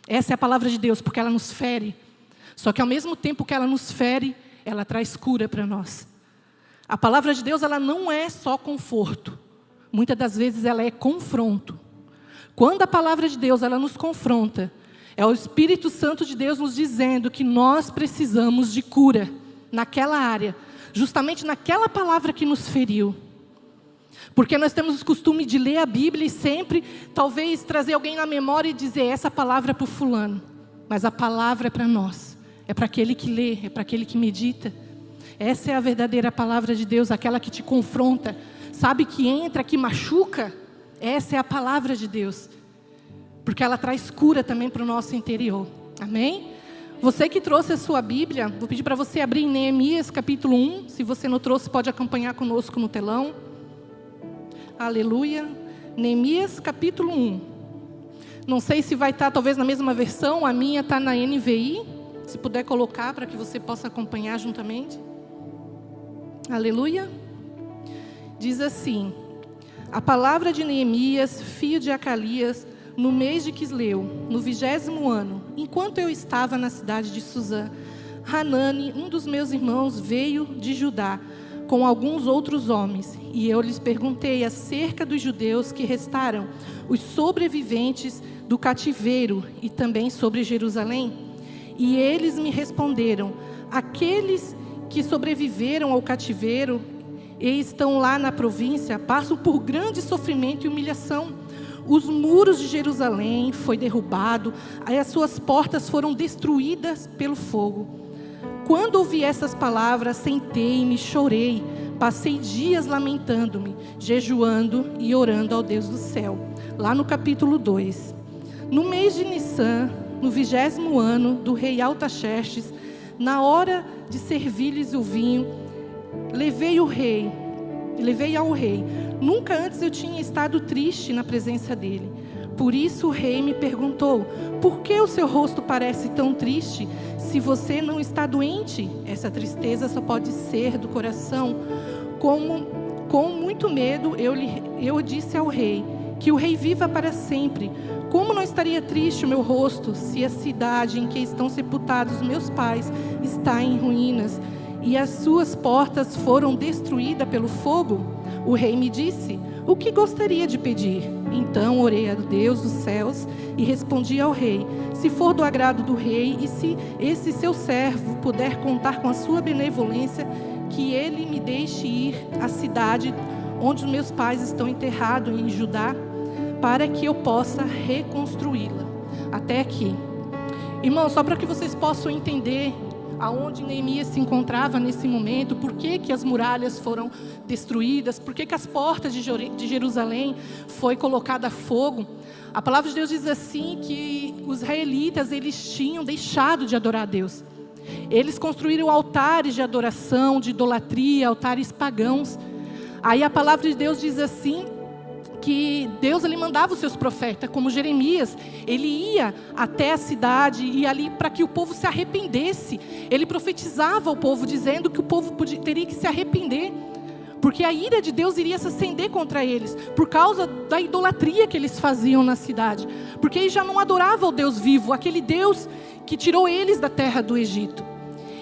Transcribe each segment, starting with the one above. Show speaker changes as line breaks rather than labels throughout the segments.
Essa é a palavra de Deus, porque ela nos fere. Só que ao mesmo tempo que ela nos fere, ela traz cura para nós. A palavra de Deus, ela não é só conforto. Muitas das vezes ela é confronto. Quando a palavra de Deus, ela nos confronta, é o Espírito Santo de Deus nos dizendo que nós precisamos de cura naquela área, justamente naquela palavra que nos feriu. Porque nós temos o costume de ler a Bíblia e sempre, talvez, trazer alguém na memória e dizer, essa palavra é para o fulano. Mas a palavra é para nós, é para aquele que lê, é para aquele que medita. Essa é a verdadeira palavra de Deus, aquela que te confronta. Sabe, que entra, que machuca? Essa é a palavra de Deus. Porque ela traz cura também para o nosso interior. Amém? Você que trouxe a sua Bíblia, vou pedir para você abrir em Neemias capítulo 1. Se você não trouxe, pode acompanhar conosco no telão. Aleluia. Neemias capítulo 1. Não sei se vai estar talvez na mesma versão. A minha está na NVI. Se puder colocar para que você possa acompanhar juntamente. Aleluia. Diz assim: a palavra de Neemias, filho de Acalias, no mês de Quisleu, no 20º ano, enquanto eu estava na cidade de Suzã, Hanani, um dos meus irmãos, veio de Judá com alguns outros homens, e eu lhes perguntei acerca dos judeus que restaram, os sobreviventes do cativeiro, e também sobre Jerusalém. E eles me responderam: aqueles que sobreviveram ao cativeiro e estão lá na província passam por grande sofrimento e humilhação. Os muros de Jerusalém foi derrubado, aí as suas portas foram destruídas pelo fogo. Quando ouvi essas palavras, sentei-me, chorei, passei dias lamentando-me, jejuando e orando ao Deus do céu. Lá no capítulo 2. No mês de Nissan, no 20º ano do rei Artaxerxes, na hora de servir-lhes o vinho, levei ao rei. Nunca antes eu tinha estado triste na presença dele. Por isso o rei me perguntou: por que o seu rosto parece tão triste, se você não está doente? Essa tristeza só pode ser do coração. Com muito medo, eu disse ao rei: que o rei viva para sempre. Como não estaria triste o meu rosto, se a cidade em que estão sepultados meus pais está em ruínas, e as suas portas foram destruídas pelo fogo? O rei me disse: o que gostaria de pedir? Então orei a Deus dos céus e respondi ao rei: se for do agrado do rei e se esse seu servo puder contar com a sua benevolência, que ele me deixe ir à cidade onde os meus pais estão enterrados em Judá, para que eu possa reconstruí-la. Até aqui. Irmãos, só para que vocês possam entender aonde Neemias se encontrava nesse momento, por que as muralhas foram destruídas, por que as portas de Jerusalém foi colocada a fogo. A palavra de Deus diz assim, que os israelitas, eles tinham deixado de adorar a Deus. Eles construíram altares de adoração, de idolatria, altares pagãos. Aí a palavra de Deus diz assim, que Deus, ele mandava os seus profetas, como Jeremias, ele ia até a cidade e ali para que o povo se arrependesse. Ele profetizava ao povo, dizendo que o povo teria que se arrepender, porque a ira de Deus iria se acender contra eles, por causa da idolatria que eles faziam na cidade, porque eles já não adoravam o Deus vivo, aquele Deus que tirou eles da terra do Egito.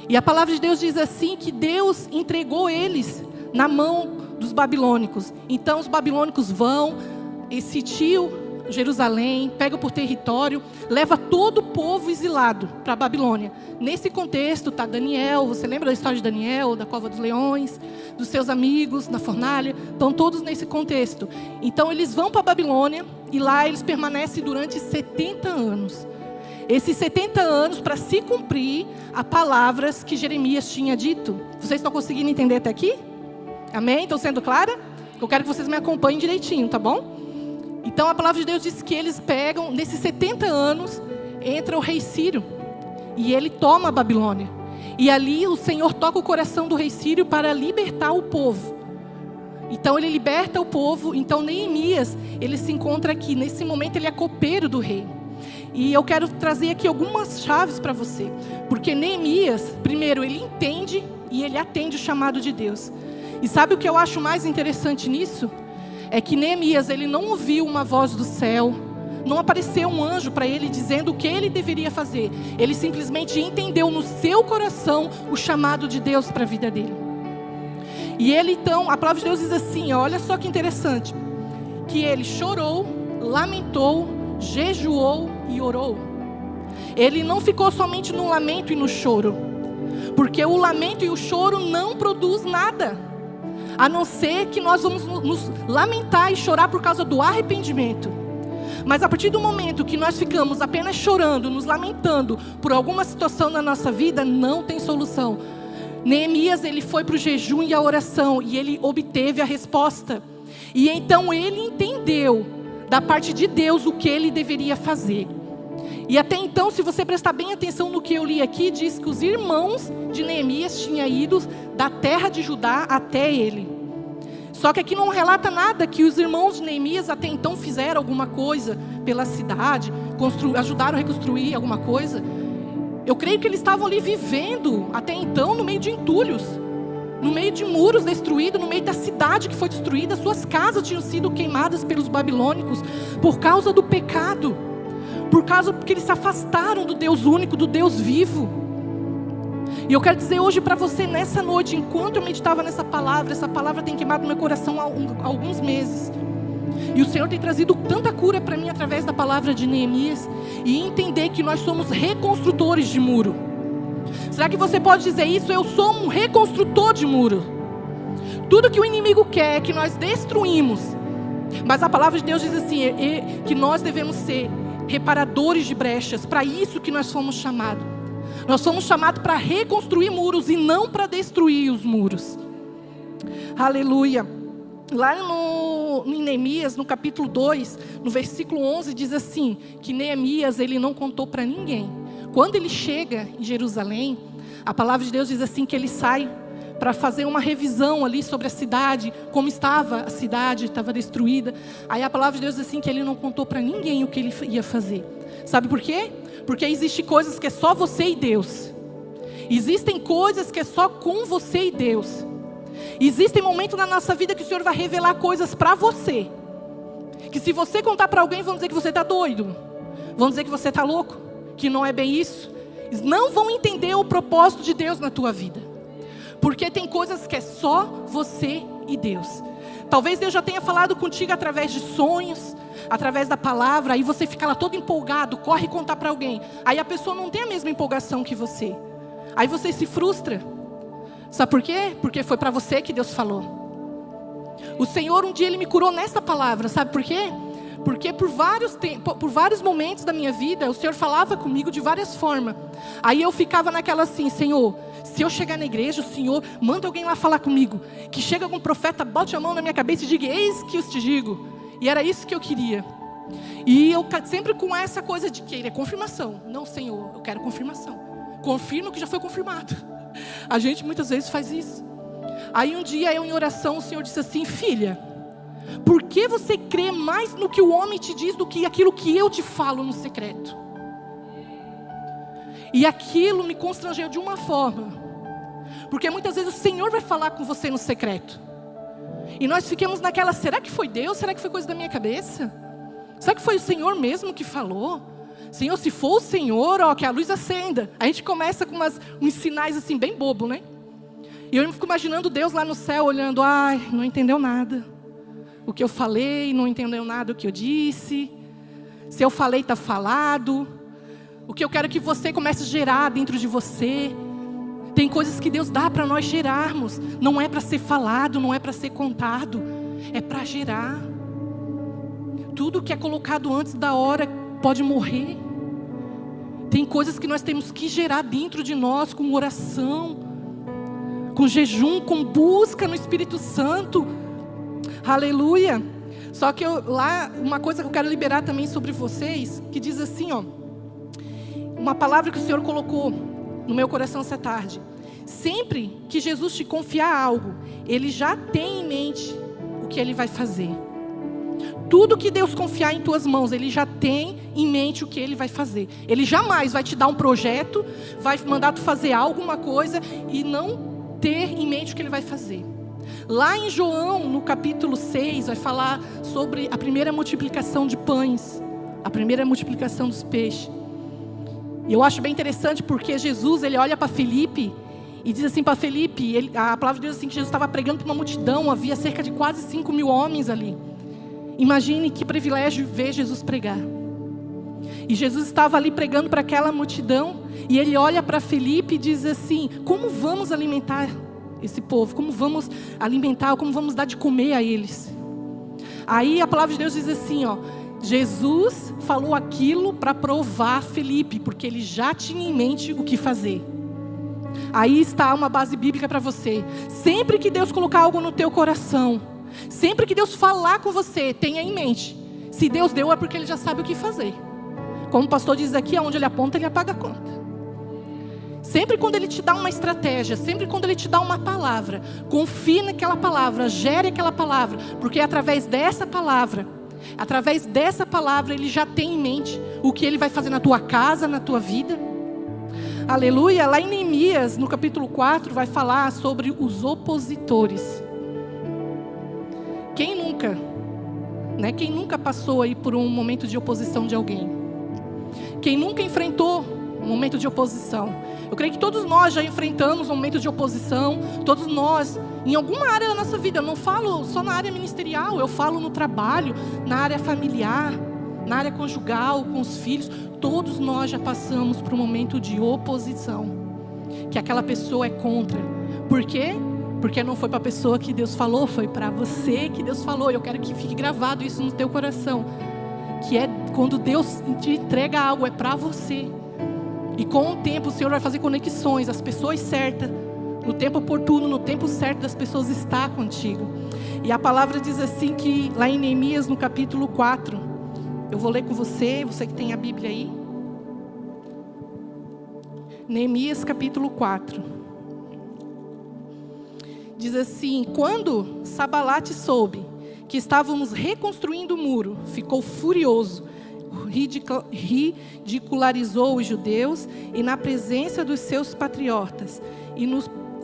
E a palavra de Deus diz assim, que Deus entregou eles na mão dos babilônicos. Então os babilônicos vão e sitiam Jerusalém, pegam por território, leva todo o povo exilado para a Babilônia. Nesse contexto está Daniel, você lembra da história de Daniel, da cova dos leões, dos seus amigos na fornalha? Estão todos nesse contexto. Então eles vão para a Babilônia e lá eles permanecem durante 70 anos. Esses 70 anos para se cumprir as palavras que Jeremias tinha dito. Vocês estão conseguindo entender até aqui? Amém? Estão sendo clara? Eu quero que vocês me acompanhem direitinho, tá bom? Então a palavra de Deus diz que eles pegam, nesses 70 anos, entra o rei Sírio. E ele toma a Babilônia. E ali o Senhor toca o coração do rei Sírio para libertar o povo. Então ele liberta o povo. Então Neemias, ele se encontra aqui. Nesse momento ele é copeiro do rei. E eu quero trazer aqui algumas chaves para você. Porque Neemias, primeiro, ele entende e ele atende o chamado de Deus. E sabe o que eu acho mais interessante nisso? É que Neemias, ele não ouviu uma voz do céu, Não apareceu um anjo para ele dizendo o que ele deveria fazer. Ele simplesmente entendeu no seu coração o chamado de Deus para a vida dele. E ele então, a palavra de Deus diz assim, olha só que interessante, que ele chorou, lamentou, jejuou e orou. Ele não ficou somente no lamento e no choro, porque o lamento e o choro não produz nada, a não ser que nós vamos nos lamentar e chorar por causa do arrependimento. Mas a partir do momento que nós ficamos apenas chorando, nos lamentando por alguma situação na nossa vida, não tem solução. Neemias, ele foi para o jejum e a oração, e ele obteve a resposta. E então ele entendeu da parte de Deus o que ele deveria fazer. E até então, se você prestar bem atenção no que eu li aqui, diz que os irmãos de Neemias tinham ido da terra de Judá até ele. Só que aqui não relata nada que os irmãos de Neemias até então fizeram alguma coisa pela cidade, ajudaram a reconstruir alguma coisa. Eu creio que eles estavam ali vivendo até então no meio de entulhos, no meio de muros destruídos, no meio da cidade que foi destruída. Suas casas tinham sido queimadas pelos babilônicos por causa do pecado, por causa que eles se afastaram do Deus único, do Deus vivo. E eu quero dizer hoje para você, nessa noite, enquanto eu meditava nessa palavra, essa palavra tem queimado no meu coração há alguns meses. E o Senhor tem trazido tanta cura para mim através da palavra de Neemias. E entender que nós somos reconstrutores de muro. Será que você pode dizer isso? Eu sou um reconstrutor de muro. Tudo que o inimigo quer é que nós destruímos. Mas a palavra de Deus diz assim, que nós devemos ser reparadores de brechas. Para isso que nós fomos chamados. Nós somos chamados para reconstruir muros e não para destruir os muros. Aleluia. Lá em Neemias, no capítulo 2, no versículo 11, diz assim, que Neemias, ele não contou para ninguém. Quando ele chega em Jerusalém, a palavra de Deus diz assim, que ele sai para fazer uma revisão ali sobre a cidade, como estava a cidade, estava destruída. Aí a palavra de Deus diz assim, que ele não contou para ninguém o que ele ia fazer. Sabe por quê? Porque existem coisas que é só você e Deus. Existem coisas que é só com você e Deus. Existem momentos na nossa vida que o Senhor vai revelar coisas para você. Que se você contar para alguém, vão dizer que você está doido. Vão dizer que você está louco. Que não é bem isso. Eles não vão entender o propósito de Deus na tua vida. Porque tem coisas que é só você e Deus. Talvez Deus já tenha falado contigo através de sonhos, através da palavra, aí você fica lá todo empolgado, corre contar para alguém. Aí a pessoa não tem a mesma empolgação que você. Aí você se frustra. Sabe por quê? Porque foi para você que Deus falou. O Senhor um dia Ele me curou nessa palavra, sabe por quê? Porque por vários momentos da minha vida, o Senhor falava comigo de várias formas. Aí eu ficava naquela assim, Senhor, se eu chegar na igreja, o Senhor manda alguém lá falar comigo. Que chega algum profeta, bote a mão na minha cabeça e diga, eis que eu te digo. E era isso que eu queria. E eu sempre com essa coisa de querer confirmação. Não, Senhor, eu quero confirmação. Confirma o que já foi confirmado. A gente muitas vezes faz isso. Aí um dia eu em oração, o Senhor disse assim, filha, por que você crê mais no que o homem te diz do que aquilo que eu te falo no secreto? E aquilo me constrangeu de uma forma. Porque muitas vezes o Senhor vai falar com você no secreto. E nós ficamos naquela, será que foi Deus? Será que foi coisa da minha cabeça? Será que foi o Senhor mesmo que falou? Senhor, se for o Senhor, ó, que a luz acenda. A gente começa com uns sinais assim, bem bobo, né? E eu fico imaginando Deus lá no céu, olhando, ai, não entendeu nada. O que eu falei, não entendeu nada o que eu disse. Se eu falei, está falado. O que eu quero é que você comece a gerar dentro de você. Tem coisas que Deus dá para nós gerarmos. Não é para ser falado, não é para ser contado. É para gerar. Tudo que é colocado antes da hora pode morrer. Tem coisas que nós temos que gerar dentro de nós com oração, com jejum, com busca no Espírito Santo. Aleluia. Só que lá, uma coisa que eu quero liberar também sobre vocês, que diz assim, ó, uma palavra que o Senhor colocou no meu coração essa tarde. Sempre que Jesus te confiar algo, Ele já tem em mente o que Ele vai fazer. Tudo que Deus confiar em tuas mãos, Ele já tem em mente o que Ele vai fazer. Ele jamais vai te dar um projeto, vai mandar tu fazer alguma coisa e não ter em mente o que Ele vai fazer. Lá em João, no capítulo 6, vai falar sobre a primeira multiplicação de pães. A primeira multiplicação dos peixes. E eu acho bem interessante porque Jesus, ele olha para Filipe e diz assim para Filipe, a palavra de Deus diz assim, que Jesus estava pregando para uma multidão, havia cerca de quase 5.000 homens ali. Imagine que privilégio ver Jesus pregar. E Jesus estava ali pregando para aquela multidão, e ele olha para Filipe e diz assim: como vamos alimentar esse povo? Como vamos alimentar, como vamos dar de comer a eles? Aí a palavra de Deus diz assim, ó, Jesus falou aquilo para provar Filipe, porque ele já tinha em mente o que fazer. Aí está uma base bíblica para você. Sempre que Deus colocar algo no teu coração, sempre que Deus falar com você, tenha em mente, se Deus deu é porque Ele já sabe o que fazer. Como o pastor diz aqui, aonde Ele aponta, Ele apaga a conta. Sempre quando Ele te dá uma estratégia, sempre quando Ele te dá uma palavra, confie naquela palavra, gere aquela palavra, porque é através dessa palavra, Ele já tem em mente o que Ele vai fazer na tua casa, na tua vida. Aleluia. Lá em Neemias, no capítulo 4, vai falar sobre os opositores. Quem nunca, né? Quem nunca passou aí por um momento de oposição de alguém? Quem nunca enfrentou um momento de oposição? Eu creio que todos nós já enfrentamos um momento de oposição. Todos nós, em alguma área da nossa vida. Eu não falo só na área ministerial, eu falo no trabalho, na área familiar, na área conjugal, com os filhos. Todos nós já passamos por um momento de oposição, que aquela pessoa é contra. Por quê? Porque não foi para a pessoa que Deus falou, foi para você que Deus falou. Eu quero que fique gravado isso no teu coração, que é quando Deus te entrega algo, é para você. E com o tempo o Senhor vai fazer conexões, as pessoas certas, no tempo oportuno, no tempo certo das pessoas está contigo. E a palavra diz assim que lá em Neemias, no capítulo 4, eu vou ler com você que tem a Bíblia aí. Neemias capítulo 4. Diz assim: quando Sabalate soube que estávamos reconstruindo o muro, ficou furioso, ridicularizou os judeus e na presença dos seus patriotas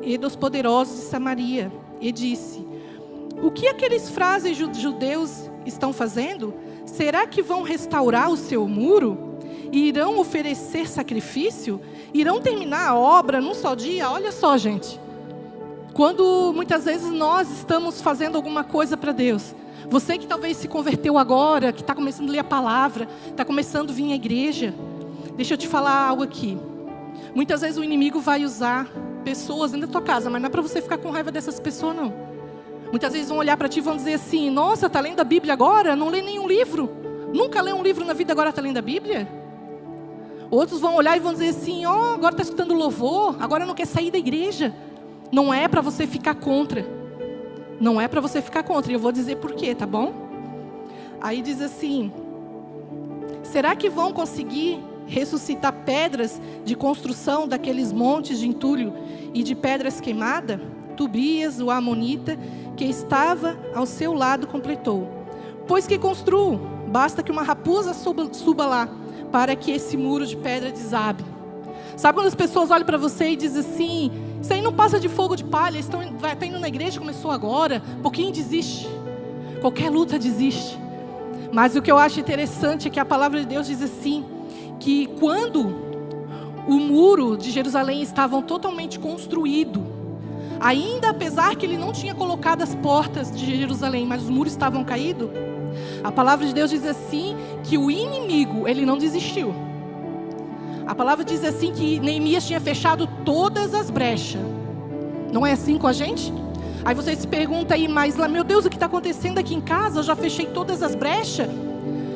e dos poderosos de Samaria, e disse: o que aqueles frágeis judeus estão fazendo? Será que vão restaurar o seu muro? E irão oferecer sacrifício? Irão terminar a obra num só dia? Olha só, gente. Quando muitas vezes nós estamos fazendo alguma coisa para Deus, você que talvez se converteu agora, que está começando a ler a palavra, está começando a vir à igreja, deixa eu te falar algo aqui. Muitas vezes o inimigo vai usar pessoas dentro da tua casa, mas não é para você ficar com raiva dessas pessoas, não. Muitas vezes vão olhar para ti e vão dizer assim: nossa, está lendo a Bíblia agora? Não lê nenhum livro. Nunca leu um livro na vida, agora está lendo a Bíblia? Outros vão olhar e vão dizer assim: ó, agora está escutando louvor, agora não quer sair da igreja. Não é para você ficar contra. Não é para você ficar contra. E eu vou dizer por quê, tá bom? Aí diz assim: será que vão conseguir ressuscitar pedras de construção daqueles montes de entulho e de pedras queimadas? Tobias, o amonita, que estava ao seu lado, completou: pois que construo, basta que uma raposa suba lá, para que esse muro de pedra desabe. Sabe quando as pessoas olham para você e dizem assim: isso aí não passa de fogo de palha, está indo na igreja, começou agora, um pouquinho desiste. Qualquer luta desiste. Mas o que eu acho interessante é que a palavra de Deus diz assim, que quando o muro de Jerusalém estava totalmente construído, ainda apesar que ele não tinha colocado as portas de Jerusalém, mas os muros estavam caídos, a palavra de Deus diz assim, que o inimigo, ele não desistiu. A palavra diz assim que Neemias tinha fechado todas as brechas. Não é assim com a gente? Aí você se pergunta aí, mas lá, meu Deus, o que está acontecendo aqui em casa? Eu já fechei todas as brechas.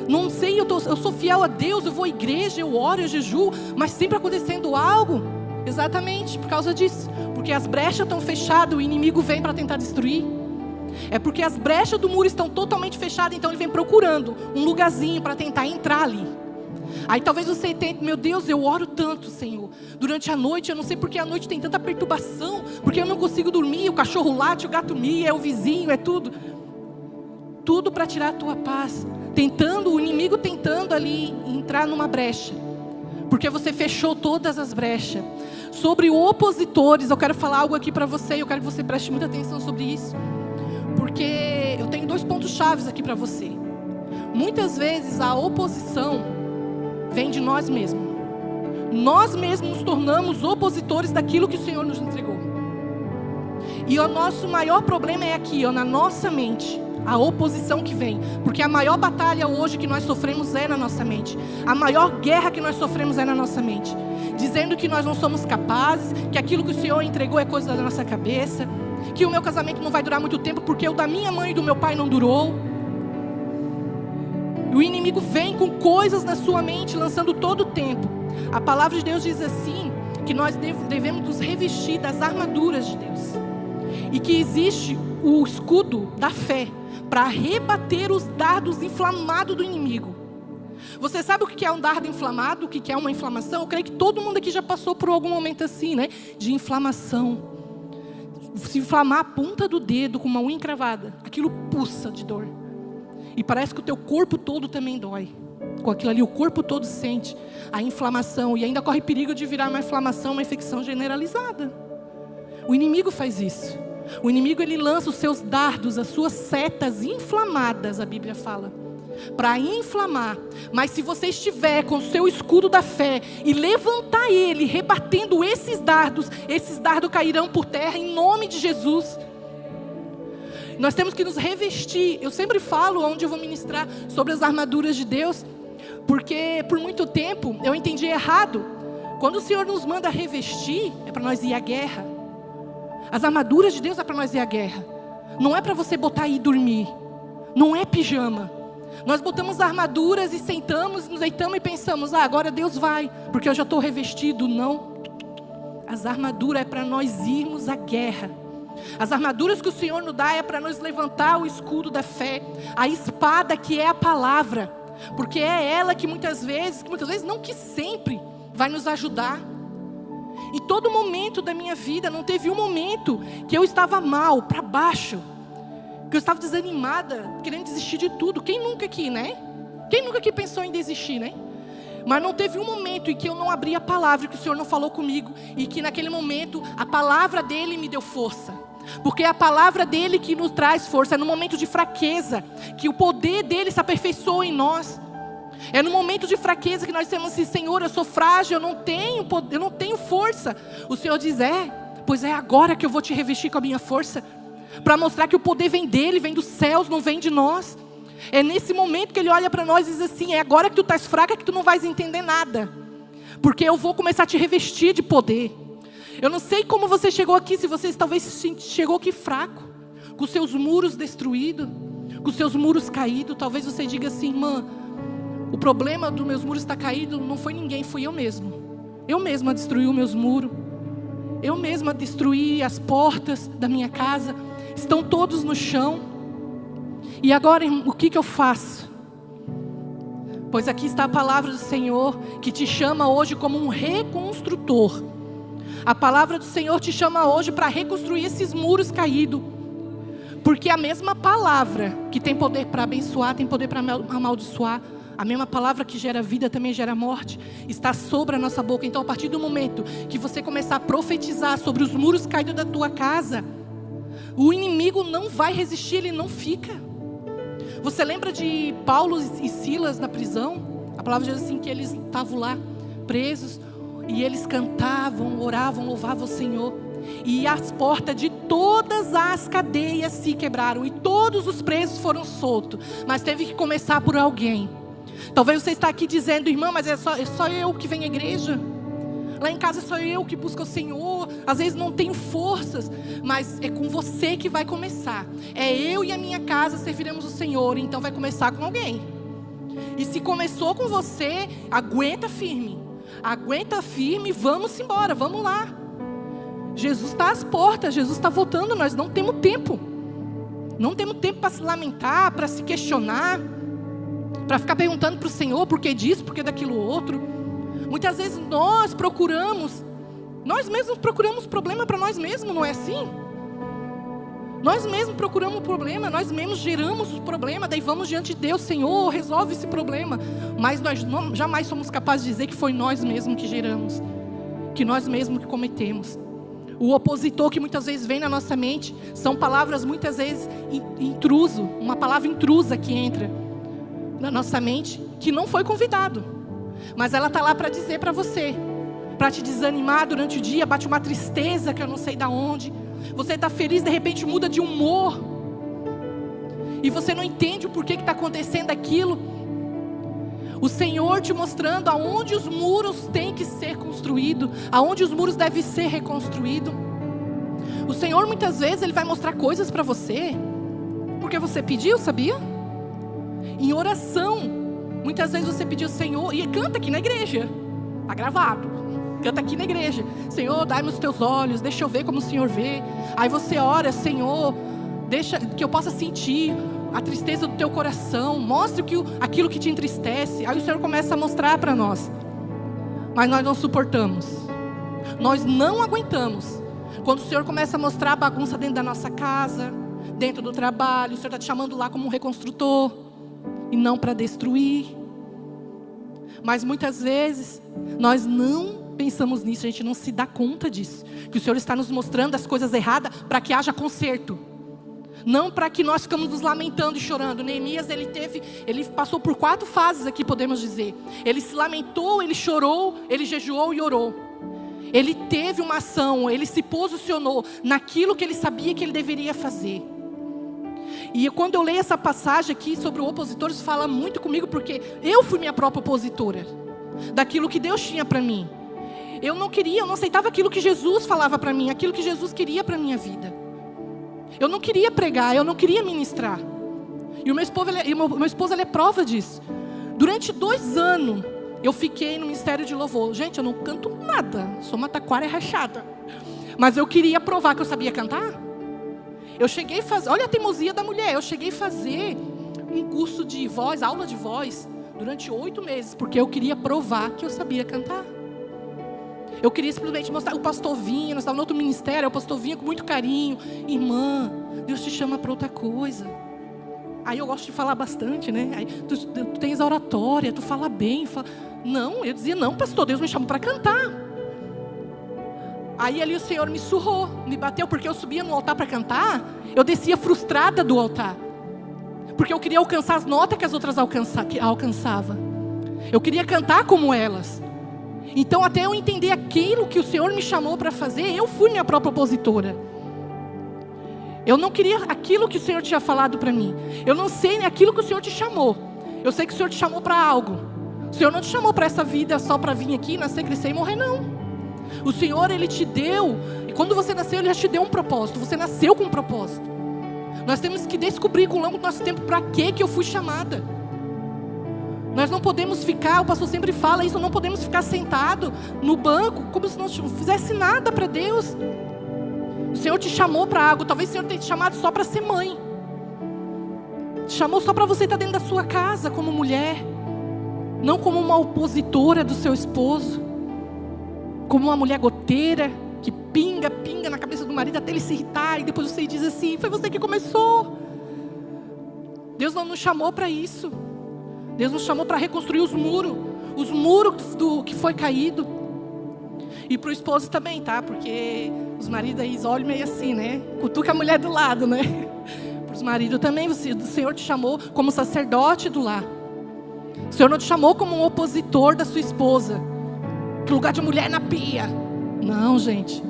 Não sei, eu sou fiel a Deus, eu vou à igreja, eu oro, eu jejuo, mas sempre acontecendo algo. Exatamente, por causa disso. Porque as brechas estão fechadas, o inimigo vem para tentar destruir. É porque as brechas do muro estão totalmente fechadas, então ele vem procurando um lugarzinho para tentar entrar ali. Aí talvez você tente: meu Deus, eu oro tanto, Senhor, durante a noite, eu não sei porque a noite tem tanta perturbação, porque eu não consigo dormir, o cachorro late, o gato mia, é o vizinho, é tudo. Tudo para tirar a tua paz. O inimigo tentando ali entrar numa brecha. Porque você fechou todas as brechas. Sobre opositores, eu quero falar algo aqui para você, eu quero que você preste muita atenção sobre isso. Porque eu tenho 2 pontos chaves aqui para você. Muitas vezes a oposição vem de nós mesmos. Nós mesmos nos tornamos opositores daquilo que o Senhor nos entregou. E o nosso maior problema é aqui, na nossa mente. A oposição que vem. Porque a maior batalha hoje que nós sofremos é na nossa mente. A maior guerra que nós sofremos é na nossa mente. Dizendo que nós não somos capazes, que aquilo que o Senhor entregou é coisa da nossa cabeça, que o meu casamento não vai durar muito tempo porque o da minha mãe e do meu pai não durou. O inimigo vem com coisas na sua mente, lançando todo o tempo. A palavra de Deus diz assim, que nós devemos nos revestir das armaduras de Deus. E que existe o escudo da fé, para rebater os dardos inflamados do inimigo. Você sabe o que é um dardo inflamado? O que é uma inflamação? Eu creio que todo mundo aqui já passou por algum momento assim, né? De inflamação. Se inflamar a ponta do dedo com uma unha encravada, aquilo pulsa de dor. E parece que o teu corpo todo também dói. Com aquilo ali, o corpo todo sente a inflamação. E ainda corre perigo de virar uma inflamação, uma infecção generalizada. O inimigo faz isso. O inimigo, ele lança os seus dardos, as suas setas inflamadas, a Bíblia fala, para inflamar. Mas se você estiver com o seu escudo da fé e levantar ele, rebatendo esses dardos cairão por terra em nome de Jesus. Nós temos que nos revestir. Eu sempre falo, onde eu vou ministrar, sobre as armaduras de Deus, porque por muito tempo eu entendi errado. Quando o Senhor nos manda revestir, é para nós ir à guerra. As armaduras de Deus é para nós ir à guerra. Não é para você botar e dormir. Não é pijama. Nós botamos armaduras e sentamos, nos deitamos e pensamos, agora Deus vai, porque eu já estou revestido. Não. As armaduras é para nós irmos à guerra. As armaduras que o Senhor nos dá é para nós levantar o escudo da fé. A espada que é a palavra. Porque é ela que muitas vezes não, que sempre vai nos ajudar. Em todo momento da minha vida, não teve um momento que eu estava mal, para baixo, que eu estava desanimada, querendo desistir de tudo. Quem nunca aqui, né? Quem nunca aqui pensou em desistir, né? Mas não teve um momento em que eu não abri a palavra, que o Senhor não falou comigo, e que naquele momento a palavra dele me deu força. Porque é a palavra dele que nos traz força. É no momento de fraqueza que o poder dele se aperfeiçoa em nós. É no momento de fraqueza que nós dizemos assim, Senhor, eu sou frágil, eu não tenho força. O Senhor diz, pois é agora que eu vou te revestir com a minha força. Para mostrar que o poder vem dele, vem dos céus, não vem de nós. É nesse momento que ele olha para nós e diz assim, é agora que tu estás fraca que tu não vais entender nada. Porque eu vou começar a te revestir de poder. Eu não sei como você chegou aqui, se você talvez chegou aqui fraco, com seus muros destruídos, com seus muros caídos. Talvez você diga assim, irmã, o problema dos meus muros estar caído não foi ninguém, fui eu mesmo. Eu mesma destruí os meus muros. Eu mesma destruí as portas da minha casa. Estão todos no chão. E agora, o que eu faço? Pois aqui está a palavra do Senhor, que te chama hoje como um reconstrutor. A palavra do Senhor te chama hoje para reconstruir esses muros caídos. Porque a mesma palavra que tem poder para abençoar, tem poder para amaldiçoar. A mesma palavra que gera vida também gera morte. Está sobre a nossa boca. Então, a partir do momento que você começar a profetizar sobre os muros caídos da tua casa, o inimigo não vai resistir, ele não fica. Você lembra de Paulo e Silas na prisão? A palavra diz assim que eles estavam lá presos e eles cantavam, oravam, louvavam o Senhor. E as portas de todas as cadeias se quebraram e todos os presos foram soltos. Mas teve que começar por alguém. Talvez você está aqui dizendo, irmã, mas é só eu que venho à igreja. Lá em casa é só eu que busco o Senhor. Às vezes não tenho forças, mas é com você que vai começar. É eu e a minha casa serviremos o Senhor, então vai começar com alguém. E se começou com você, aguenta firme. Aguenta firme, vamos embora, vamos lá. Jesus está às portas, Jesus está voltando, nós não temos tempo. Não temos tempo para se lamentar, para se questionar, para ficar perguntando para o Senhor por que disso, por que daquilo outro. Muitas vezes nós mesmos procuramos problema para nós mesmos, não é assim? Nós mesmos procuramos o problema, nós mesmos geramos o problema, daí vamos diante de Deus, Senhor, resolve esse problema. Mas nós jamais somos capazes de dizer que foi nós mesmos que geramos, que nós mesmos que cometemos. O opositor que muitas vezes vem na nossa mente são palavras muitas vezes intruso, uma palavra intrusa que entra. na nossa mente que não foi convidado. Mas ela está lá para dizer para você, para te desanimar durante o dia, bate uma tristeza que eu não sei de onde. Você está feliz, de repente muda de humor. E você não entende o porquê que está acontecendo aquilo. O Senhor te mostrando aonde os muros têm que ser construídos, aonde os muros devem ser reconstruídos. O Senhor muitas vezes Ele vai mostrar coisas para você, porque você pediu, sabia? Em oração, muitas vezes você pediu, Senhor, e canta aqui na igreja, está gravado, canta aqui na igreja, Senhor, dai-me os teus olhos, deixa eu ver como o Senhor vê. Aí você ora, Senhor, deixa que eu possa sentir a tristeza do teu coração, mostre aquilo que te entristece. Aí o Senhor começa a mostrar para nós, mas nós não suportamos, nós não aguentamos. Quando o Senhor começa a mostrar a bagunça dentro da nossa casa, dentro do trabalho, o Senhor está te chamando lá como um reconstrutor, e não para destruir. Mas muitas vezes, nós não pensamos nisso, a gente não se dá conta disso, que o Senhor está nos mostrando as coisas erradas, para que haja conserto, não para que nós ficamos nos lamentando e chorando. Neemias, ele passou por 4 fases aqui, podemos dizer. Ele se lamentou, ele chorou, ele jejuou e orou. Ele teve uma ação, ele se posicionou naquilo que ele sabia que ele deveria fazer. E quando eu leio essa passagem aqui sobre o opositor, isso fala muito comigo, porque eu fui minha própria opositora daquilo que Deus tinha para mim. Eu não aceitava aquilo que Jesus falava para mim, aquilo que Jesus queria para a minha vida. Eu não queria pregar, eu não queria ministrar. E o meu esposo ele é prova disso. Durante 2 anos, eu fiquei no ministério de louvor. Gente, eu não canto nada, sou uma taquara rachada. Mas eu queria provar que eu sabia cantar. Eu cheguei a fazer, olha a teimosia da mulher, eu cheguei a fazer um curso de voz, aula de voz, durante 8 meses, porque eu queria provar que eu sabia cantar. Eu queria simplesmente mostrar. O pastor vinha, nós estávamos no outro ministério, o pastor vinha com muito carinho. Irmã, Deus te chama para outra coisa. Aí eu gosto de falar bastante, né? Aí, tu tens a oratória, tu fala bem. Não, eu dizia, não, pastor, Deus me chamou para cantar. Aí ali o Senhor me surrou, me bateu, porque eu subia no altar para cantar, eu descia frustrada do altar. Porque eu queria alcançar as notas que as outras alcançavam. Eu queria cantar como elas. Então, até eu entender aquilo que o Senhor me chamou para fazer, eu fui minha própria opositora. Eu não queria aquilo que o Senhor tinha falado para mim. Eu não sei aquilo que o Senhor te chamou. Eu sei que o Senhor te chamou para algo. O Senhor não te chamou para essa vida só para vir aqui, nascer, crescer e morrer, não. O Senhor, Ele te deu, e quando você nasceu, Ele já te deu um propósito. Você nasceu com um propósito. Nós temos que descobrir com o longo do nosso tempo para que eu fui chamada. Nós não podemos ficar, o pastor sempre fala isso, não podemos ficar sentado no banco como se não fizesse nada para Deus. O Senhor te chamou para algo, talvez o Senhor tenha te chamado só para ser mãe. Te chamou só para você estar dentro da sua casa como mulher, não como uma opositora do seu esposo, como uma mulher goteira que pinga na cabeça do marido até ele se irritar, e depois você diz assim, foi você que começou. Deus não nos chamou para isso. Deus nos chamou para reconstruir os muros do que foi caído. E para o esposo também, tá? Porque os maridos aí olham meio assim, né? Cutuca a mulher do lado, né? Para os maridos também, o Senhor te chamou como sacerdote do lar. O Senhor não te chamou como um opositor da sua esposa. Que lugar de mulher na pia. Não, gente.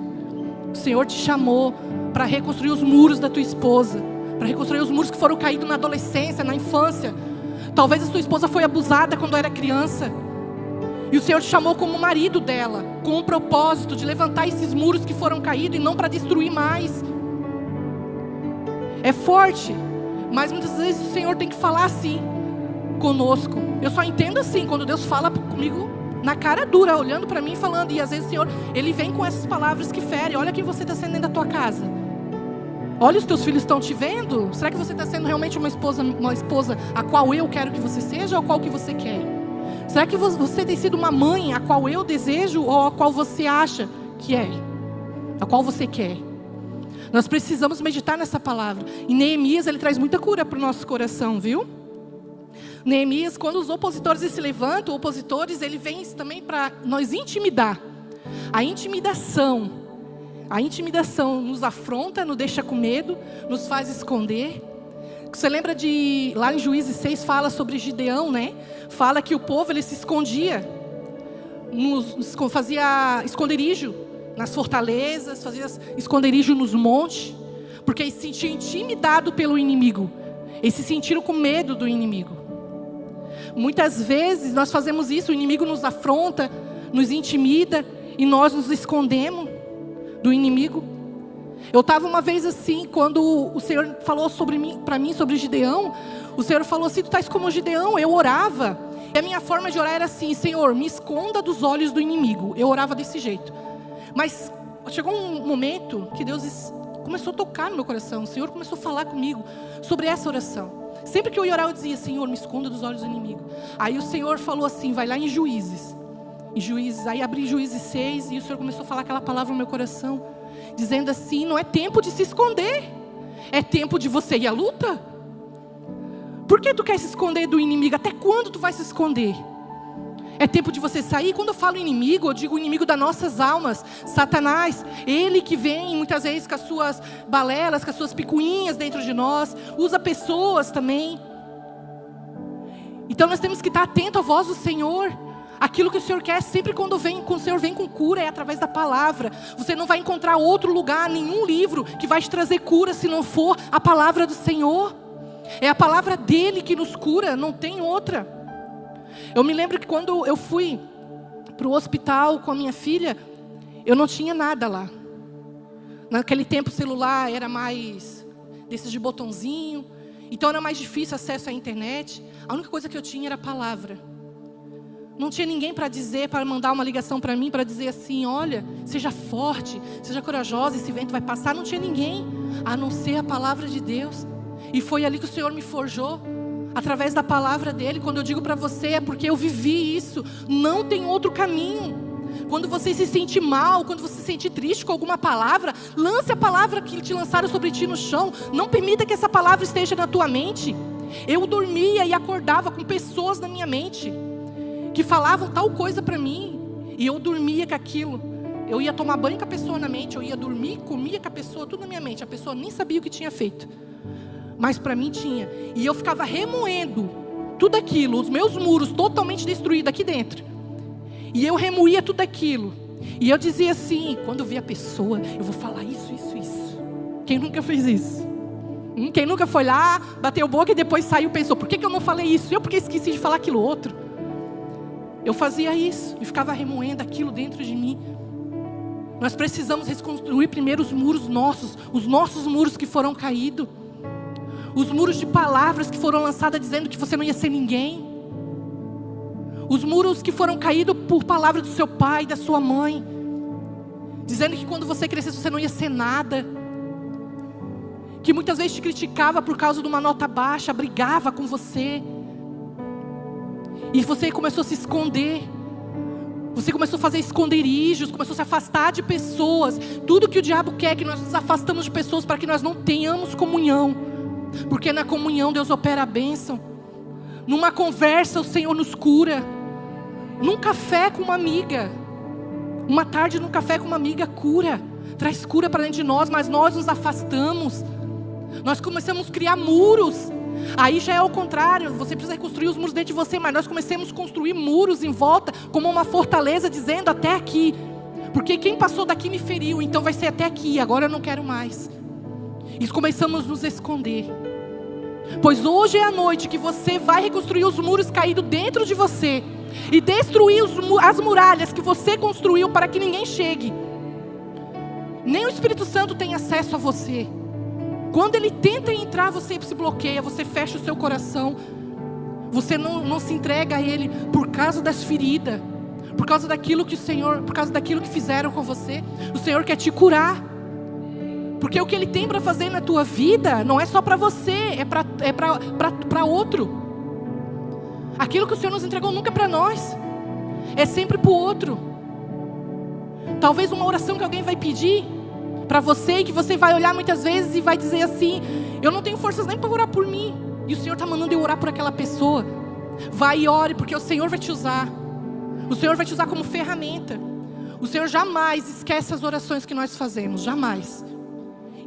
O Senhor te chamou para reconstruir os muros da tua esposa. Para reconstruir os muros que foram caídos na adolescência, na infância. Talvez a sua esposa foi abusada quando era criança. E o Senhor te chamou como marido dela, com um propósito de levantar esses muros que foram caídos e não para destruir mais. É forte, mas muitas vezes o Senhor tem que falar assim conosco. Eu só entendo assim, quando Deus fala comigo na cara dura, olhando para mim e falando. E às vezes o Senhor, Ele vem com essas palavras que ferem. Olha quem você está sendo dentro da tua casa. Olha, os teus filhos estão te vendo? Será que você está sendo realmente uma esposa a qual eu quero que você seja, ou a qual que você quer? Será que você tem sido uma mãe a qual eu desejo, ou a qual você acha que é? A qual você quer? Nós precisamos meditar nessa palavra. E Neemias, ele traz muita cura para o nosso coração, viu? Neemias, quando os opositores se levantam, opositores, ele vem também para nos intimidar. A intimidação nos afronta, nos deixa com medo, nos faz esconder. Você lembra lá em Juízes 6 fala sobre Gideão, né? Fala que o povo ele se escondia, fazia esconderijo nas fortalezas, fazia esconderijo nos montes, porque eles se sentiam intimidados pelo inimigo. Eles se sentiram com medo do inimigo. Muitas vezes nós fazemos isso, o inimigo nos afronta, nos intimida e nós nos escondemos do inimigo. Eu estava uma vez assim, quando o Senhor falou para mim sobre Gideão, o Senhor falou assim: tu estás como Gideão. Eu orava, e a minha forma de orar era assim: Senhor, me esconda dos olhos do inimigo. Eu orava desse jeito. Mas chegou um momento que Deus começou a tocar no meu coração. O Senhor começou a falar comigo sobre essa oração. Sempre que eu ia orar, eu dizia: Senhor, me esconda dos olhos do inimigo. Aí o Senhor falou assim: vai lá em Juízes. Aí abri Juízes 6 e o Senhor começou a falar aquela palavra no meu coração, dizendo assim: não é tempo de se esconder, é tempo de você ir à luta. Por que tu quer se esconder do inimigo? Até quando tu vai se esconder? É tempo de você sair. Quando eu falo inimigo, eu digo o inimigo das nossas almas, Satanás. Ele que vem muitas vezes com as suas balelas, com as suas picuinhas dentro de nós, usa pessoas também. Então nós temos que estar atentos à voz do Senhor. Aquilo que o Senhor quer, sempre quando o Senhor vem com cura, é através da palavra. Você não vai encontrar outro lugar, nenhum livro que vai te trazer cura, se não for a palavra do Senhor. É a palavra dele que nos cura, não tem outra. Eu me lembro que quando eu fui para o hospital com a minha filha, eu não tinha nada lá. Naquele tempo o celular era mais desses de botãozinho, então era mais difícil acesso à internet. A única coisa que eu tinha era a palavra. Não tinha ninguém para dizer, para mandar uma ligação para mim, para dizer assim: olha, seja forte, seja corajosa, esse vento vai passar. Não tinha ninguém, a não ser a palavra de Deus. E foi ali que o Senhor me forjou, através da palavra dele. Quando eu digo para você, é porque eu vivi isso. Não tem outro caminho. Quando você se sente mal, quando você se sente triste com alguma palavra, lance a palavra que te lançaram sobre ti no chão. Não permita que essa palavra esteja na tua mente. Eu dormia e acordava com pessoas na minha mente que falavam tal coisa para mim, e eu dormia com aquilo. Eu ia tomar banho com a pessoa na mente, eu ia dormir, comia com a pessoa, tudo na minha mente. A pessoa nem sabia o que tinha feito, mas para mim tinha. E eu ficava remoendo tudo aquilo, os meus muros totalmente destruídos aqui dentro. E eu remoía tudo aquilo. E eu dizia assim: quando eu ver a pessoa, eu vou falar isso, isso, isso. Quem nunca fez isso? Quem nunca foi lá, bateu boca e depois saiu e pensou: por que eu não falei isso? Eu porque esqueci de falar aquilo outro. Eu fazia isso e ficava remoendo aquilo dentro de mim. Nós precisamos reconstruir primeiro os nossos muros que foram caídos. Os muros de palavras que foram lançadas dizendo que você não ia ser ninguém. Os muros que foram caídos por palavra do seu pai, da sua mãe, dizendo que quando você crescesse você não ia ser nada. Que muitas vezes te criticava por causa de uma nota baixa, brigava com você. E você começou a se esconder. Você começou a fazer esconderijos, começou a se afastar de pessoas. Tudo que o diabo quer é que nós nos afastamos de pessoas para que nós não tenhamos comunhão. Porque na comunhão Deus opera a bênção. Numa conversa o Senhor nos cura. Num café com uma amiga. Uma tarde num café com uma amiga cura. Traz cura para dentro de nós, mas nós nos afastamos. Nós começamos a criar muros. Aí já é o contrário, você precisa reconstruir os muros dentro de você, mas nós começamos a construir muros em volta, como uma fortaleza, dizendo até aqui, porque quem passou daqui me feriu, então vai ser até aqui, agora eu não quero mais. E começamos a nos esconder. Pois hoje é a noite que você vai reconstruir os muros caídos dentro de você, e destruir as muralhas que você construiu para que ninguém chegue. Nem o Espírito Santo tem acesso a você. Quando ele tenta entrar, você se bloqueia, você fecha o seu coração. Você não se entrega a ele por causa das feridas, por causa daquilo que por causa daquilo que fizeram com você. O Senhor quer te curar. Porque o que ele tem para fazer na tua vida não é só para você, é para outro. Aquilo que o Senhor nos entregou nunca é para nós, é sempre para o outro. Talvez uma oração que alguém vai pedir para você, e que você vai olhar muitas vezes e vai dizer assim: eu não tenho forças nem para orar por mim, e o Senhor está mandando eu orar por aquela pessoa. Vai e ore, porque o Senhor vai te usar. O Senhor vai te usar como ferramenta. O Senhor jamais esquece as orações que nós fazemos, jamais.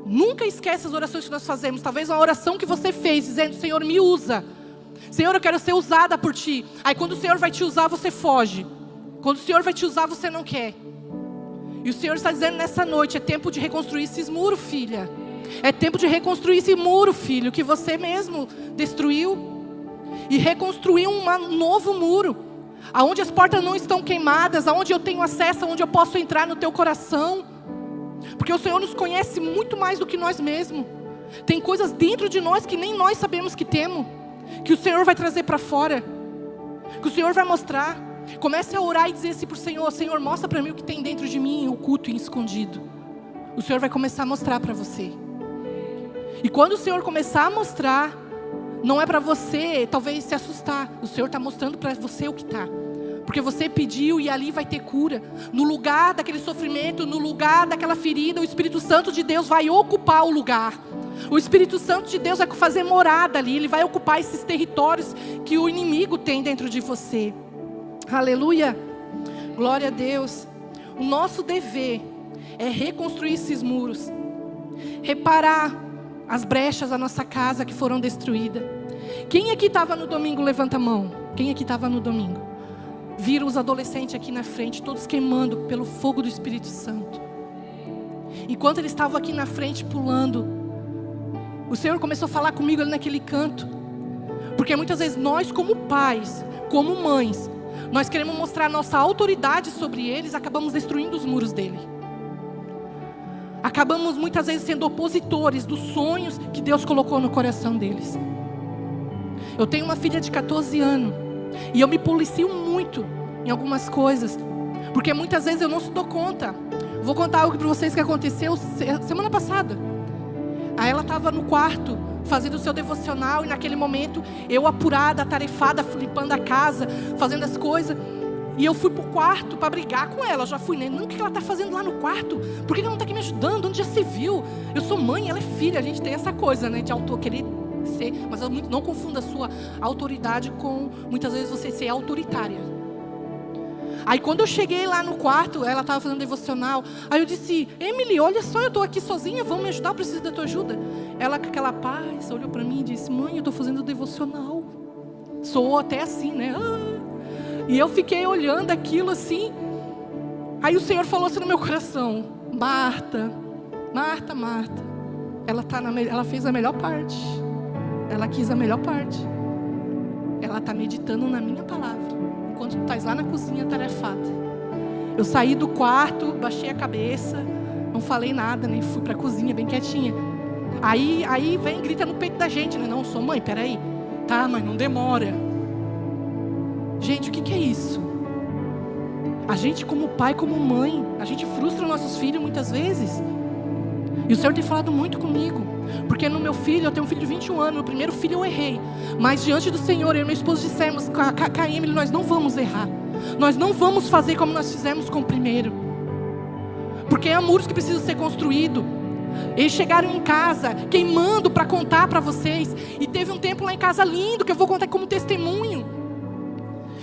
Nunca esquece as orações que nós fazemos. Talvez uma oração que você fez, dizendo: Senhor, me usa. Senhor, eu quero ser usada por Ti. Aí quando o Senhor vai te usar, você foge. Quando o Senhor vai te usar, você não quer. E o Senhor está dizendo nessa noite: é tempo de reconstruir esses muros, filha. É tempo de reconstruir esse muro, filho, que você mesmo destruiu. E reconstruir um novo muro. Aonde as portas não estão queimadas, aonde eu tenho acesso, aonde eu posso entrar no teu coração. Porque o Senhor nos conhece muito mais do que nós mesmos. Tem coisas dentro de nós que nem nós sabemos que temos, que o Senhor vai trazer para fora, que o Senhor vai mostrar. Comece a orar e dizer assim para o Senhor: Senhor, mostra para mim o que tem dentro de mim, oculto e escondido. O Senhor vai começar a mostrar para você. E quando o Senhor começar a mostrar, não é para você talvez se assustar. O Senhor está mostrando para você o que está. Porque você pediu e ali vai ter cura. No lugar daquele sofrimento, no lugar daquela ferida, o Espírito Santo de Deus vai ocupar o lugar. O Espírito Santo de Deus vai fazer morada ali. Ele vai ocupar esses territórios que o inimigo tem dentro de você. Aleluia. Glória a Deus. O nosso dever é reconstruir esses muros. Reparar as brechas da nossa casa que foram destruídas. Quem aqui estava no domingo? Levanta a mão. Quem aqui estava no domingo? Viram os adolescentes aqui na frente, todos queimando pelo fogo do Espírito Santo. Enquanto eles estavam aqui na frente pulando, o Senhor começou a falar comigo ali naquele canto. Porque muitas vezes nós, como pais, como mães, nós queremos mostrar nossa autoridade sobre eles, acabamos destruindo os muros dele. Acabamos muitas vezes sendo opositores dos sonhos que Deus colocou no coração deles. Eu tenho uma filha de 14 anos. E eu me policio muito em algumas coisas. Porque muitas vezes eu não se dou conta. Vou contar algo para vocês que aconteceu semana passada. Aí ela estava no quarto, fazendo o seu devocional. E naquele momento, eu apurada, atarefada, limpando a casa, fazendo as coisas. E eu fui para o quarto para brigar com ela. Eu já fui, né? Não, o que ela está fazendo lá no quarto? Por que ela não está aqui me ajudando? Onde já se viu? Eu sou mãe, ela é filha. A gente tem essa coisa, né? De querer ser. Mas não confunda a sua autoridade com, muitas vezes, você ser autoritária. Aí quando eu cheguei lá no quarto, ela estava fazendo devocional. Aí eu disse: Emily, olha só, eu estou aqui sozinha. Vamos me ajudar? Eu preciso da tua ajuda. Ela com aquela paz olhou para mim e disse: mãe, eu estou fazendo devocional. Soou até assim, né? E eu fiquei olhando aquilo assim. Aí o Senhor falou assim no meu coração: Marta, Marta, Marta, ela fez a melhor parte. Ela quis a melhor parte. Ela está meditando na minha palavra, enquanto tu estás lá na cozinha tarefada. Eu saí do quarto, baixei a cabeça, não falei nada, nem fui para a cozinha bem quietinha. Aí vem e grita no peito da gente, né? Não, eu sou mãe, peraí. Tá, mas não demora. Gente, o que é isso? A gente como pai, como mãe, a gente frustra nossos filhos muitas vezes. E o Senhor tem falado muito comigo. Porque no meu filho, eu tenho um filho de 21 anos, meu primeiro filho eu errei. Mas diante do Senhor, eu e meu esposo dissemos, com a Emily, nós não vamos errar. Nós não vamos fazer como nós fizemos com o primeiro. Porque há muros que precisam ser construídos. Eles chegaram em casa, queimando para contar para vocês. E teve um tempo lá em casa lindo, que eu vou contar como testemunho.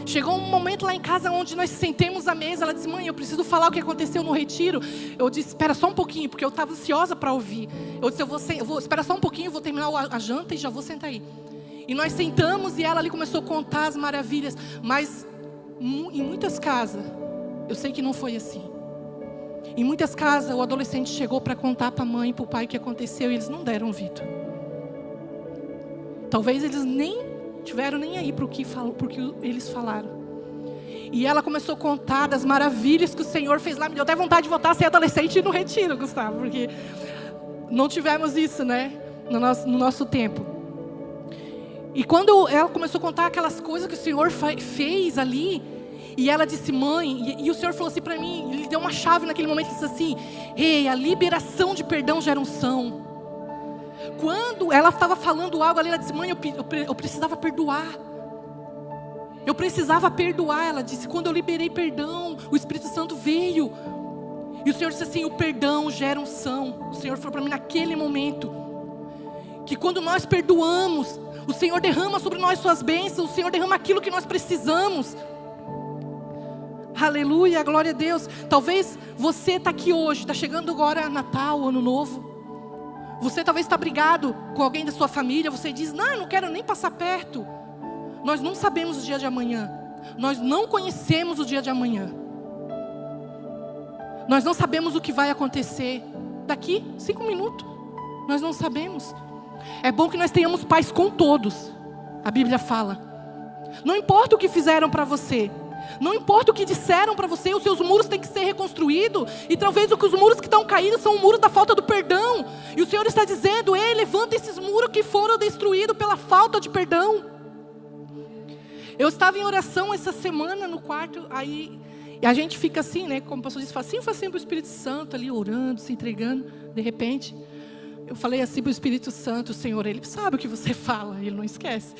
Chegou um momento lá em casa onde nós sentemos à mesa. Ela disse: mãe, eu preciso falar o que aconteceu no retiro. Eu disse: espera só um pouquinho, porque eu estava ansiosa para ouvir. Eu disse: eu vou esperar só um pouquinho, vou terminar a janta e já vou sentar aí. E nós sentamos e ela ali começou a contar as maravilhas. Mas em muitas casas, eu sei que não foi assim. Em muitas casas, o adolescente chegou para contar para a mãe e para o pai o que aconteceu e eles não deram ouvido. Talvez eles nem tiveram nem aí para o que eles falaram. E ela começou a contar das maravilhas que o Senhor fez lá. Me deu até vontade de voltar a ser adolescente no retiro, Gustavo, porque não tivemos isso, né, no nosso tempo. E quando ela começou a contar aquelas coisas que o Senhor fez ali, e ela disse: mãe, e o Senhor falou assim para mim, ele deu uma chave naquele momento e disse assim: ei, a liberação de perdão gera unção. Quando ela estava falando algo ali, ela disse: mãe, eu precisava perdoar. Eu precisava perdoar. Ela disse: quando eu liberei perdão, o Espírito Santo veio. E o Senhor disse assim: o perdão gera unção. O Senhor falou para mim naquele momento, que quando nós perdoamos, o Senhor derrama sobre nós suas bênçãos. O Senhor derrama aquilo que nós precisamos. Aleluia, glória a Deus. Talvez você está aqui hoje, está chegando agora Natal, Ano Novo. Você talvez está brigado com alguém da sua família. Você diz, não, eu não quero nem passar perto. Nós não sabemos o dia de amanhã. Nós não conhecemos o dia de amanhã. Nós não sabemos o que vai acontecer daqui 5 minutos. Nós não sabemos. É bom que nós tenhamos paz com todos. A Bíblia fala. Não importa o que fizeram para você. Não importa o que disseram para você. Os seus muros têm que ser reconstruídos. E talvez os muros que estão caídos são o muro da falta do perdão. E o Senhor está dizendo, ei, levanta esses muros que foram destruídos pela falta de perdão. Eu estava em oração essa semana no quarto. Aí e a gente fica assim, né? Como o pastor disse, facinho para o Espírito Santo ali orando, se entregando. De repente, eu falei assim para o Espírito Santo, Senhor, Ele sabe o que você fala, Ele não esquece.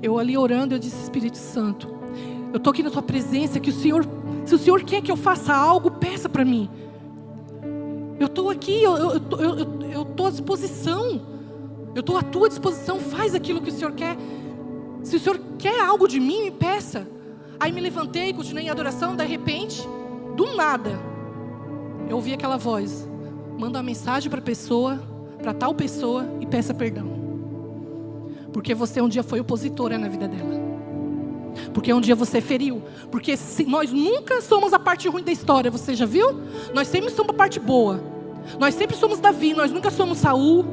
Eu ali orando, eu disse, Espírito Santo, eu estou aqui na tua presença, que o Senhor, se o Senhor quer que eu faça algo, peça para mim. Eu estou aqui, eu estou à disposição. Eu estou à tua disposição, faz aquilo que o Senhor quer. Se o Senhor quer algo de mim, me peça. Aí me levantei, continuei em adoração, de repente, do nada, eu ouvi aquela voz, manda uma mensagem para a pessoa, para tal pessoa e peça perdão. Porque você um dia foi opositora na vida dela. Porque um dia você feriu. Porque nós nunca somos a parte ruim da história, você já viu? Nós sempre somos a parte boa. Nós sempre somos Davi, nós nunca somos Saul.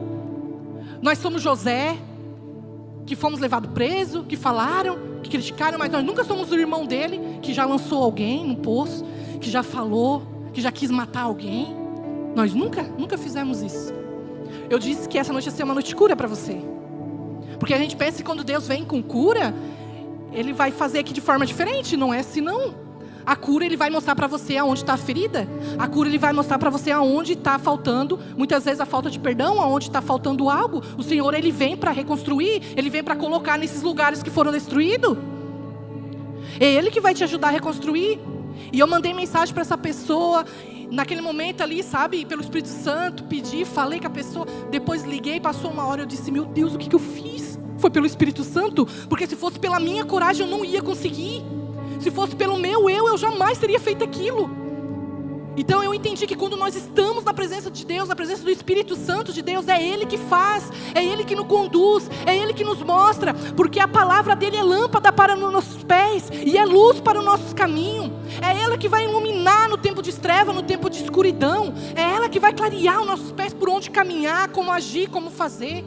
Nós somos José, que fomos levados preso, que falaram, que criticaram, mas nós nunca somos o irmão dele, que já lançou alguém no poço, que já falou, que já quis matar alguém. Nós nunca fizemos isso. Eu disse que essa noite ia ser uma noite de cura para você. Porque a gente pensa que quando Deus vem com cura, Ele vai fazer aqui de forma diferente, não é assim não. A cura Ele vai mostrar para você aonde está a ferida. A cura Ele vai mostrar para você aonde está faltando, muitas vezes a falta de perdão, aonde está faltando algo. O Senhor Ele vem para reconstruir, Ele vem para colocar nesses lugares que foram destruídos. É Ele que vai te ajudar a reconstruir. E eu mandei mensagem para essa pessoa, naquele momento ali, sabe, pelo Espírito Santo, pedi, falei com a pessoa, depois liguei, passou uma hora, eu disse, meu Deus, o que eu fiz? Foi pelo Espírito Santo? Porque se fosse pela minha coragem, eu não ia conseguir. Se fosse pelo meu eu jamais teria feito aquilo. Então eu entendi que quando nós estamos na presença de Deus, na presença do Espírito Santo de Deus, é Ele que faz, é Ele que nos conduz, é Ele que nos mostra, porque a palavra dEle é lâmpada para os nossos pés e é luz para o nosso caminho. É ela que vai iluminar no tempo de treva, no tempo de escuridão. É ela que vai clarear os nossos pés por onde caminhar, como agir, como fazer.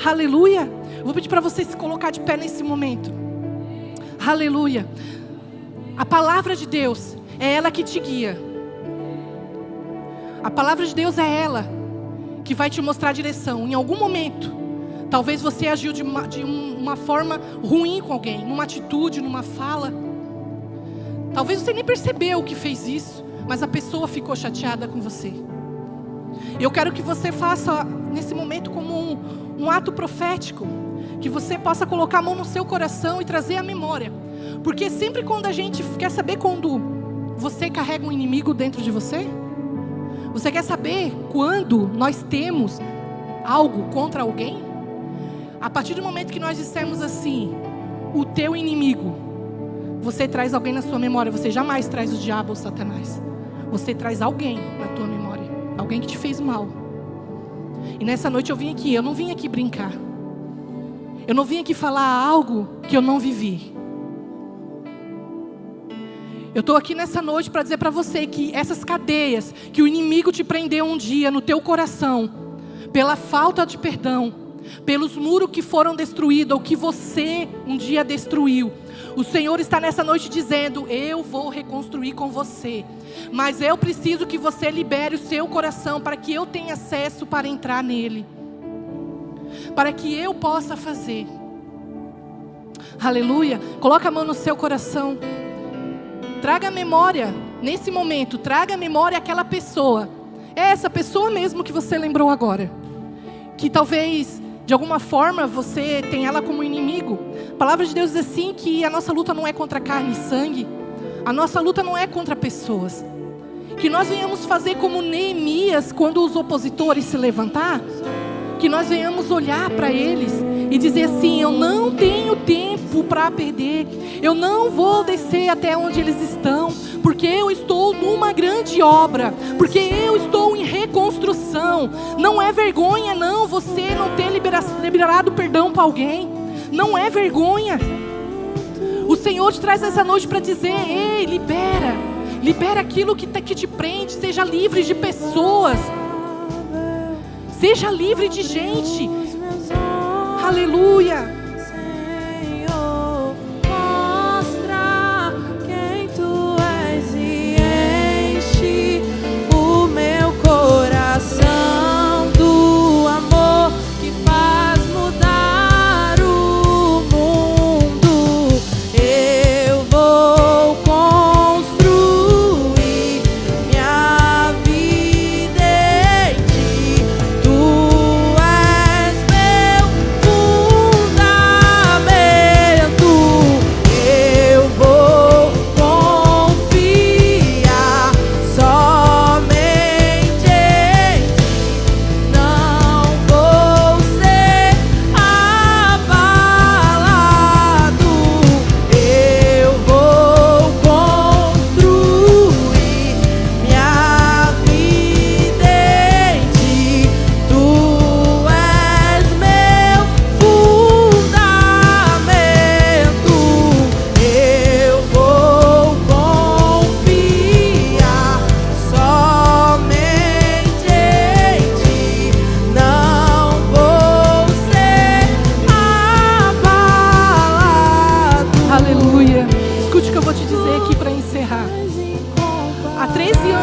Aleluia. Vou pedir para você se colocar de pé nesse momento. Aleluia. A palavra de Deus é ela que te guia. A palavra de Deus é ela que vai te mostrar a direção. Em algum momento, talvez você agiu de uma forma ruim com alguém, numa atitude, numa fala. Talvez você nem percebeu que fez isso, mas a pessoa ficou chateada com você. Eu quero que você faça nesse momento como um ato profético, que você possa colocar a mão no seu coração e trazer a memória. Porque sempre quando a gente quer saber quando você carrega um inimigo dentro de você, você quer saber quando nós temos algo contra alguém? A partir do momento que nós dissemos assim, o teu inimigo, você traz alguém na sua memória. Você jamais traz o diabo ou Satanás. Você traz alguém na tua memória, alguém que te fez mal. E nessa noite eu não vim aqui brincar. Eu não vim aqui falar algo que eu não vivi. Eu estou aqui nessa noite para dizer para você que essas cadeias que o inimigo te prendeu um dia no teu coração, pela falta de perdão, pelos muros que foram destruídos ou que você um dia destruiu, o Senhor está nessa noite dizendo, eu vou reconstruir com você, mas eu preciso que você libere o seu coração para que eu tenha acesso para entrar nele, para que eu possa fazer. Aleluia. Coloca a mão no seu coração. Traga a memória, nesse momento, traga a memória àquela pessoa. É essa pessoa mesmo que você lembrou agora, que talvez de alguma forma você tem ela como inimigo. A palavra de Deus diz assim que a nossa luta não é contra carne e sangue. A nossa luta não é contra pessoas. Que nós venhamos fazer como Neemias, quando os opositores se levantar, que nós venhamos olhar para eles e dizer assim, eu não tenho tempo para perder, eu não vou descer até onde eles estão, porque eu estou numa grande grande obra, porque eu estou em reconstrução. Não é vergonha, não, você não ter liberado perdão para alguém. Não é vergonha. O Senhor te traz essa noite para dizer: ei, libera aquilo que te prende. Seja livre de pessoas, seja livre de gente. Aleluia.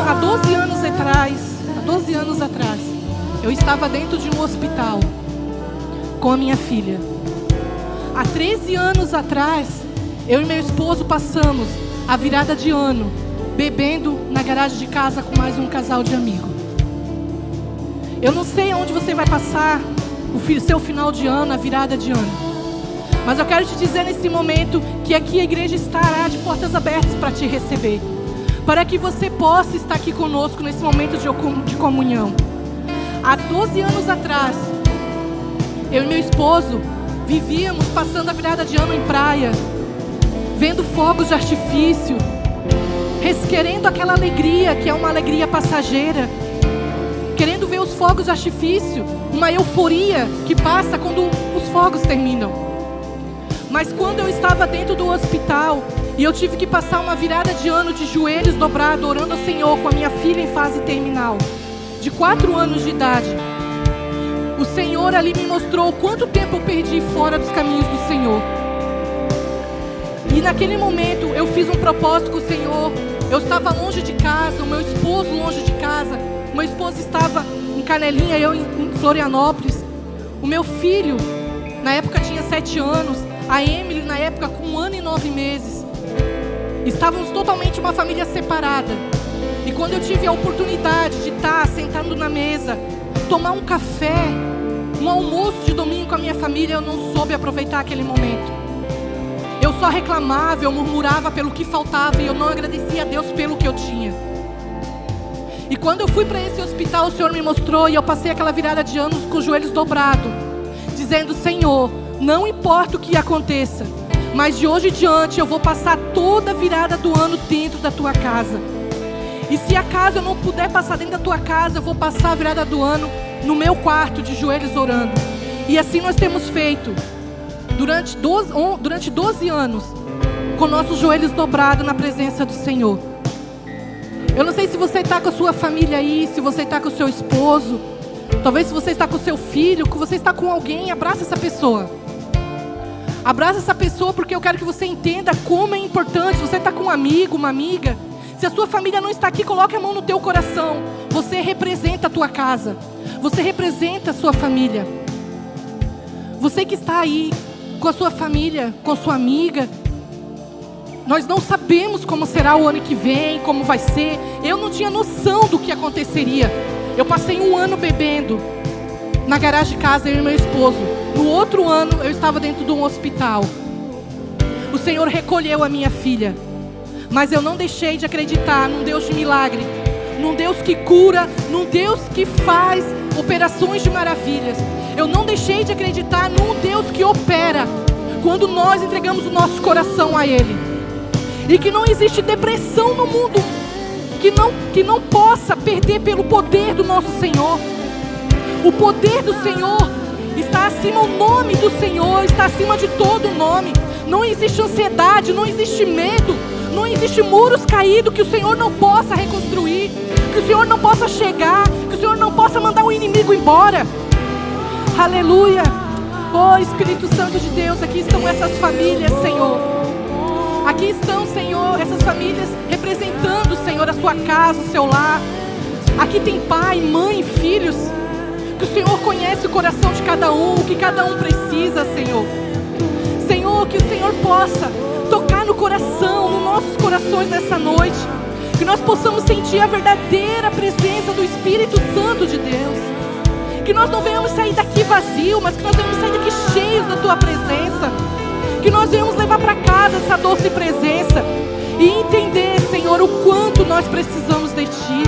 Há 12 anos atrás, eu estava dentro de um hospital com a minha filha. Há 13 anos atrás, eu e meu esposo passamos a virada de ano bebendo na garagem de casa com mais um casal de amigos. Eu não sei aonde você vai passar o seu final de ano, a virada de ano, mas eu quero te dizer nesse momento que aqui a igreja estará de portas abertas para te receber, para que você possa estar aqui conosco nesse momento de comunhão. Há 12 anos atrás, eu e meu esposo vivíamos passando a virada de ano em praia, vendo fogos de artifício, querendo aquela alegria que é uma alegria passageira, querendo ver os fogos de artifício, uma euforia que passa quando os fogos terminam. Mas quando eu estava dentro do hospital e eu tive que passar uma virada de ano de joelhos dobrados, orando ao Senhor com a minha filha em fase terminal, de 4 anos de idade, o Senhor ali me mostrou quanto tempo eu perdi fora dos caminhos do Senhor. E naquele momento eu fiz um propósito com o Senhor. Eu estava longe de casa, o meu esposo longe de casa, o meu esposo estava em Canelinha, eu em Florianópolis. O meu filho, na época tinha 7 anos, a Emily na época com 1 ano e 9 meses. Estávamos totalmente uma família separada. E quando eu tive a oportunidade de estar sentado na mesa, tomar um café, um almoço de domingo com a minha família, eu não soube aproveitar aquele momento. Eu só reclamava, eu murmurava pelo que faltava e eu não agradecia a Deus pelo que eu tinha. E quando eu fui para esse hospital, o Senhor me mostrou e eu passei aquela virada de anos com os joelhos dobrados, dizendo: Senhor, não importa o que aconteça, mas de hoje em diante eu vou passar toda a virada do ano dentro da tua casa. E se acaso eu não puder passar dentro da tua casa, eu vou passar a virada do ano no meu quarto, de joelhos orando. E assim nós temos feito durante 12 anos, com nossos joelhos dobrados na presença do Senhor. Eu não sei se você está com a sua família aí, se você está com o seu esposo, talvez se você está com o seu filho, que você está com alguém, abraça essa pessoa. Abraça essa pessoa, porque eu quero que você entenda como é importante. Você está com um amigo, uma amiga, se a sua família não está aqui, coloque a mão no teu coração. Você representa a tua casa, você representa a sua família. Você que está aí com a sua família, com a sua amiga, nós não sabemos como será o ano que vem, como vai ser. Eu não tinha noção do que aconteceria. Eu passei 1 ano bebendo na garagem de casa, eu e meu esposo. No outro ano eu estava dentro de um hospital. O Senhor recolheu a minha filha, mas eu não deixei de acreditar num Deus de milagre, num Deus que cura, num Deus que faz operações de maravilhas. Eu não deixei de acreditar num Deus que opera quando nós entregamos o nosso coração a Ele. E que não existe depressão no mundo que não possa perder pelo poder do nosso Senhor. O poder do Senhor está acima, o nome do Senhor está acima de todo nome. Não existe ansiedade, não existe medo, não existe muros caídos que o Senhor não possa reconstruir, que o Senhor não possa chegar, que o Senhor não possa mandar o inimigo embora. Aleluia. Oh, Espírito Santo de Deus, aqui estão essas famílias, Senhor. Aqui estão, Senhor, essas famílias representando, Senhor, a sua casa, o seu lar. Aqui tem pai, mãe, filhos. Que o Senhor conhece o coração de cada um, o que cada um precisa, Senhor. Senhor, que o Senhor possa tocar no coração, nos nossos corações nessa noite. Que nós possamos sentir a verdadeira presença do Espírito Santo de Deus. Que nós não venhamos sair daqui vazio, mas que nós venhamos sair daqui cheios da Tua presença. Que nós venhamos levar para casa essa doce presença e entender, Senhor, o quanto nós precisamos de Ti.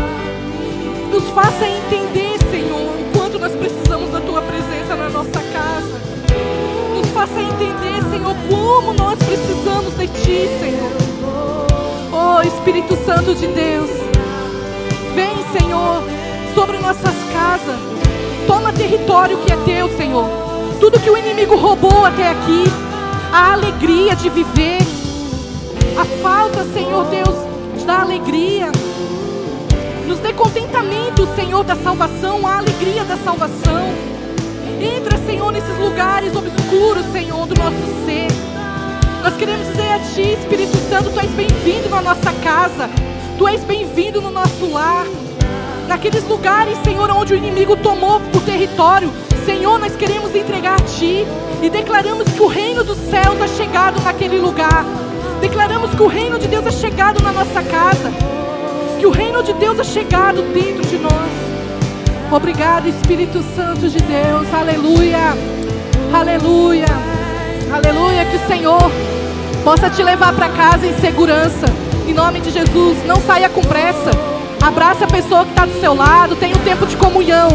Nos faça entender, Senhor, o quanto nós precisamos da Tua presença na nossa casa. Nos faça entender, Senhor, como nós precisamos de Ti, Senhor. Oh, Espírito Santo de Deus, vem, Senhor, sobre nossas casas. Toma território que é Teu, Senhor. Tudo que o inimigo roubou até aqui, a alegria de viver, a falta, Senhor Deus, da alegria, nos dê contentamento, Senhor, da salvação, a alegria da salvação. Entra, Senhor, nesses lugares obscuros, Senhor, do nosso ser. Nós queremos dizer a Ti, Espírito Santo, Tu és bem-vindo na nossa casa, Tu és bem-vindo no nosso lar. Naqueles lugares, Senhor, onde o inimigo tomou o território, Senhor, nós queremos entregar a Ti e declaramos que o reino dos céus é chegado naquele lugar. Declaramos que o reino de Deus é chegado na nossa casa, que o reino de Deus é chegado dentro de nós. Obrigado, Espírito Santo de Deus. Aleluia, aleluia, aleluia. Que o Senhor possa te levar para casa em segurança, em nome de Jesus. Não saia com pressa. Abraça a pessoa que está do seu lado, tenha um tempo de comunhão.